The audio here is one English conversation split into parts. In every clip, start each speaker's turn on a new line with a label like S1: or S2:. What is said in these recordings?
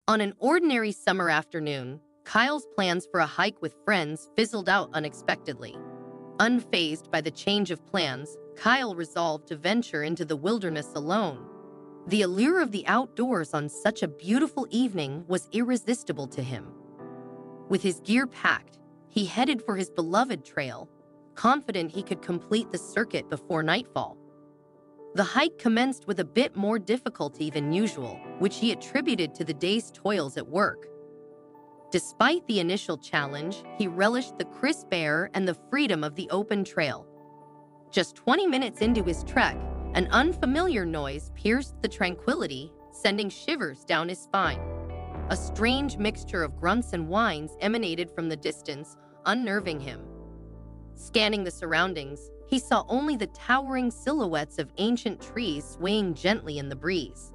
S1: On an ordinary summer afternoon, Kyle's plans for a hike with friends fizzled out unexpectedly. Unfazed by the change of plans, Kyle resolved to venture into the wilderness alone. The allure of the outdoors on such a beautiful evening was irresistible to him. With his gear packed, he headed for his beloved trail, confident he could complete the circuit before nightfall. The hike commenced with a bit more difficulty than usual, which he attributed to the day's toils at work. Despite the initial challenge, he relished the crisp air and the freedom of the open trail. Just 20 minutes into his trek, an unfamiliar noise pierced the tranquility, sending shivers down his spine. A strange mixture of grunts and whines emanated from the distance, unnerving him. Scanning the surroundings, he saw only the towering silhouettes of ancient trees swaying gently in the breeze.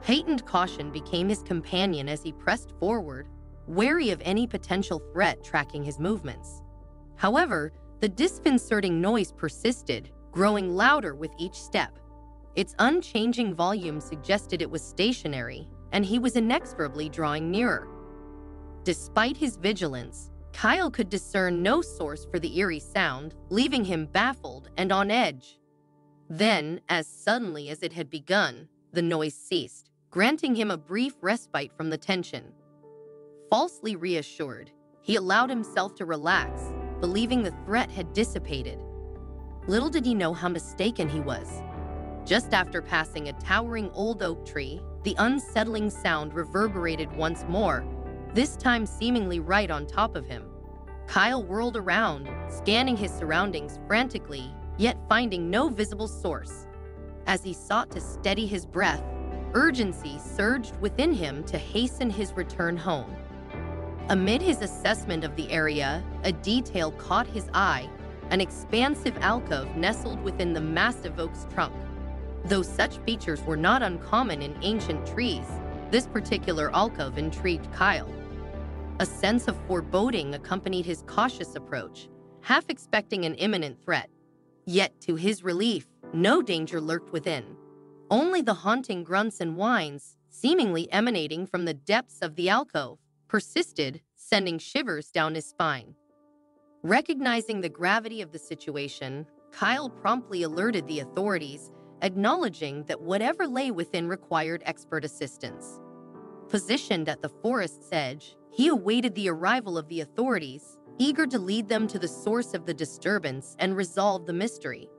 S1: Heightened caution became his companion as he pressed forward, wary of any potential threat tracking his movements. However, the disconcerting noise persisted, growing louder with each step. Its unchanging volume suggested it was stationary, and he was inexorably drawing nearer. Despite his vigilance, Kyle could discern no source for the eerie sound, leaving him baffled and on edge. Then, as suddenly as it had begun, the noise ceased, granting him a brief respite from the tension. Falsely reassured, he allowed himself to relax, believing the threat had dissipated. Little did he know how mistaken he was. Just after passing a towering old oak tree, the unsettling sound reverberated once more, this time seemingly right on top of him. Kyle whirled around, scanning his surroundings frantically, yet finding no visible source. As he sought to steady his breath, urgency surged within him to hasten his return home. Amid his assessment of the area, a detail caught his eye, an expansive alcove nestled within the massive oak's trunk. Though such features were not uncommon in ancient trees, this particular alcove intrigued Kyle. A sense of foreboding accompanied his cautious approach, half expecting an imminent threat. Yet, to his relief, no danger lurked within. Only the haunting grunts and whines, seemingly emanating from the depths of the alcove, persisted, sending shivers down his spine. Recognizing the gravity of the situation, Kyle promptly alerted the authorities, acknowledging that whatever lay within required expert assistance. Positioned at the forest's edge, he awaited the arrival of the authorities, eager to lead them to the source of the disturbance and resolve the mystery.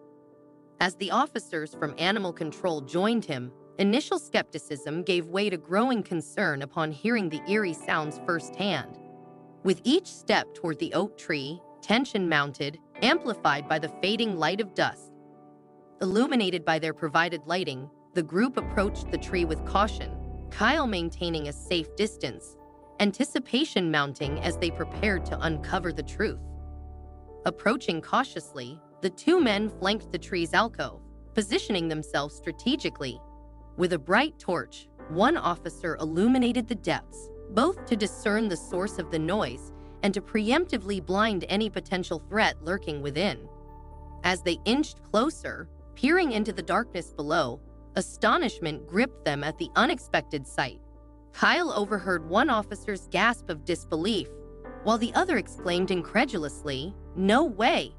S1: As the officers from animal control joined him, initial skepticism gave way to growing concern upon hearing the eerie sounds firsthand. With each step toward the oak tree, tension mounted, amplified by the fading light of dusk. Illuminated by their provided lighting, the group approached the tree with caution, Kyle maintaining a safe distance, anticipation mounting as they prepared to uncover the truth. Approaching cautiously, the two men flanked the tree's alcove, positioning themselves strategically. With a bright torch, one officer illuminated the depths, both to discern the source of the noise and to preemptively blind any potential threat lurking within. As they inched closer, peering into the darkness below, astonishment gripped them at the unexpected sight. Kyle overheard one officer's gasp of disbelief, while the other exclaimed incredulously, "No way!"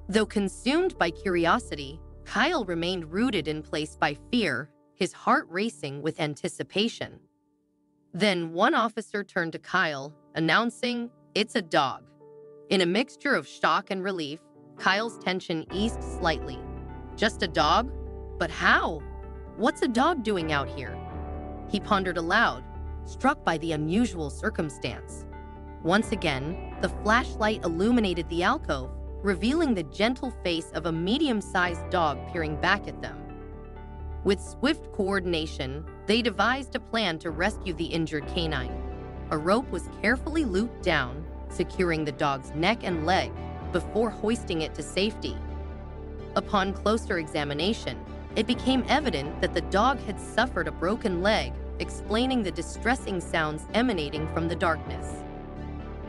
S1: Though consumed by curiosity, Kyle remained rooted in place by fear, his heart racing with anticipation. Then one officer turned to Kyle, announcing, "It's a dog." In a mixture of shock and relief, Kyle's tension eased slightly. Just a dog? But how? What's a dog doing out here? He pondered aloud, struck by the unusual circumstance. Once again, the flashlight illuminated the alcove, revealing the gentle face of a medium-sized dog peering back at them. With swift coordination, they devised a plan to rescue the injured canine. A rope was carefully looped down, securing the dog's neck and leg before hoisting it to safety. Upon closer examination, it became evident that the dog had suffered a broken leg, explaining the distressing sounds emanating from the darkness.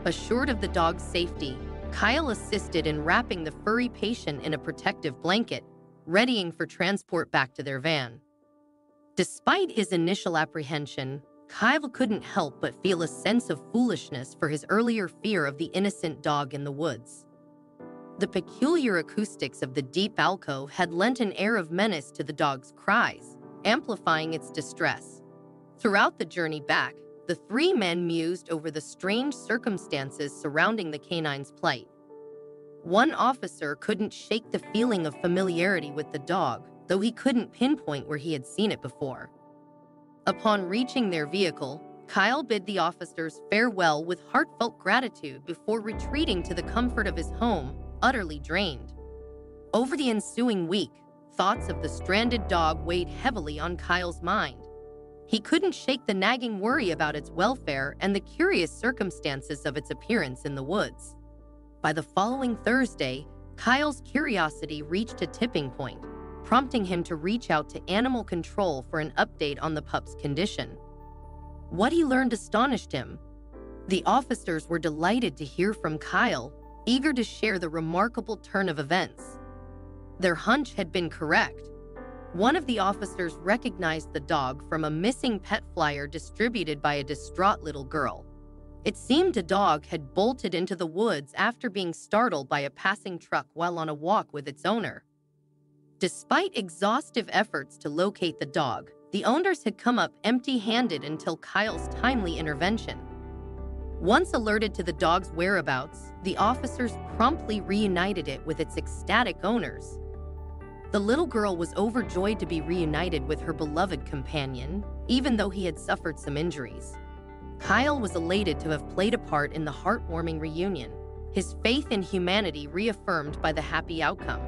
S1: Assured of the dog's safety, Kyle assisted in wrapping the furry patient in a protective blanket, readying for transport back to their van. Despite his initial apprehension, Kyle couldn't help but feel a sense of foolishness for his earlier fear of the innocent dog in the woods. The peculiar acoustics of the deep alcove had lent an air of menace to the dog's cries, amplifying its distress. Throughout the journey back, the three men mused over the strange circumstances surrounding the canine's plight. One officer couldn't shake the feeling of familiarity with the dog, though he couldn't pinpoint where he had seen it before. Upon reaching their vehicle, Kyle bid the officers farewell with heartfelt gratitude before retreating to the comfort of his home, utterly drained. Over the ensuing week, thoughts of the stranded dog weighed heavily on Kyle's mind. He couldn't shake the nagging worry about its welfare and the curious circumstances of its appearance in the woods. By the following Thursday, Kyle's curiosity reached a tipping point, prompting him to reach out to animal control for an update on the pup's condition. What he learned astonished him. The officers were delighted to hear from Kyle, eager to share the remarkable turn of events. Their hunch had been correct. One of the officers recognized the dog from a missing pet flyer distributed by a distraught little girl. It seemed the dog had bolted into the woods after being startled by a passing truck while on a walk with its owner. Despite exhaustive efforts to locate the dog, the owners had come up empty-handed until Kyle's timely intervention. Once alerted to the dog's whereabouts, the officers promptly reunited it with its ecstatic owners. The little girl was overjoyed to be reunited with her beloved companion, even though he had suffered some injuries. Kyle was elated to have played a part in the heartwarming reunion, his faith in humanity reaffirmed by the happy outcome.